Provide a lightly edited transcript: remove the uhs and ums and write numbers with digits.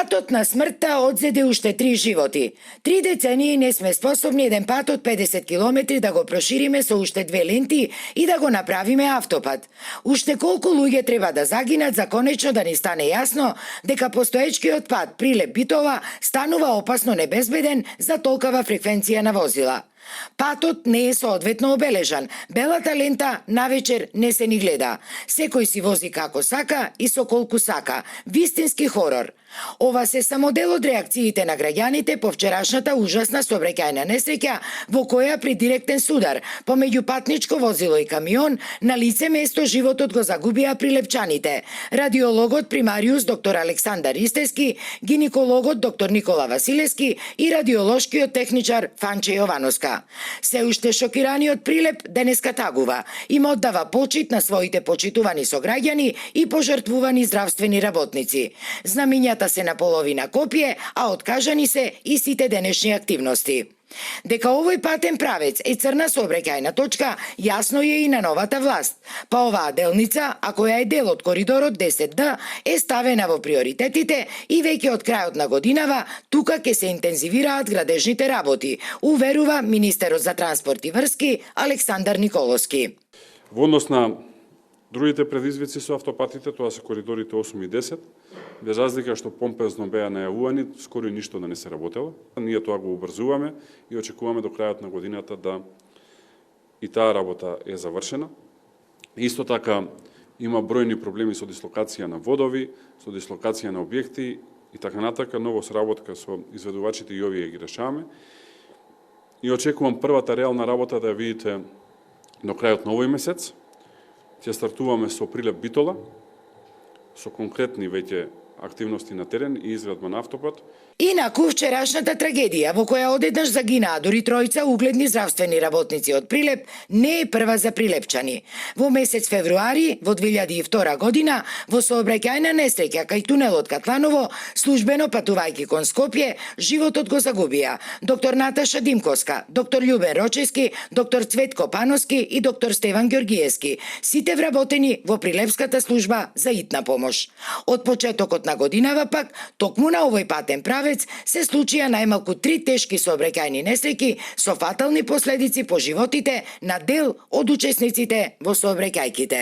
Патот на смртта одзеде уште 3 животи. 3 децении не сме способни еден пат од 50 километри да го прошириме со уште 2 ленти и да го направиме автопат. Уште колку луѓе треба да загинат за конечно да ни стане јасно дека постоечкиот пат Прилеп-Битола станува опасно небезбеден за толкава фреквенција на возила. Патот не е соодветно обележан. Белата лента навечер не се ни гледа. Секој си вози како сака и со колку сака. Вистински хорор. Ова се само дел од реакциите на граѓаните по вчерашната ужасна сообраќајна несреќа во која при директен судар помеѓу патничко возило и камион на лице место животот го загубија прилепчаните. Радиологот примариус доктор Александар Истески, гинекологот доктор Никола Василевски и радиолошкиот техничар Фанче Јовановска. Се уште шокираниот Прилеп денеска тагува. Им оддава почит на своите почитувани сограѓани и пожртвувани здравствени работници. Знамињата се на половина копие, а откажани се и сите денешни активности. Дека овој патен правец е црна сообраќајна точка, јасно е и на новата власт. Па оваа делница, а која е дел од коридорот 10D, е ставена во приоритетите и веќе од крајот на годинава тука ќе се интензивираат градежните работи, уверува министерот за транспорт и врски Александар Николовски. Во однос на другите предизвици со автопатите, тоа се коридорите 8 и 10, без разлика што помпезно беа најавувани, скоро ништо да не се работело. Ние тоа го убрзуваме и очекуваме до крајот на годината да и таа работа е завршена. Исто така има бројни проблеми со дислокација на водови, со дислокација на објекти и така натака, ново сработка со изведувачите и овие ги решаваме. И очекувам првата реална работа да ја видите до крајот на овој месец. Ќе стартуваме со Прилеп-Битола, со конкретни веќе активности на терен и изградба на автопат. Инаку вчерашната трагедија во која одеднаш загинаа дури тројца угледни здравствени работници од Прилеп не е прва за прилепчани. Во месец февруари во 2002 година во сообраќајна несреќа кај тунелот Катланово, службено патувајќи кон Скопје, животот го загубија доктор Наташа Димковска, доктор Љубен Рочески, доктор Цветко Пановски и доктор Стеван Ѓоргиевски, сите вработени во Прилепската служба за итна помош. Од почетокот на годинава пак, токму на овој патен правец се случија најмалку 3 тешки сообраќајни несреќи со фатални последици по животите на дел од учесниците во сообраќајките.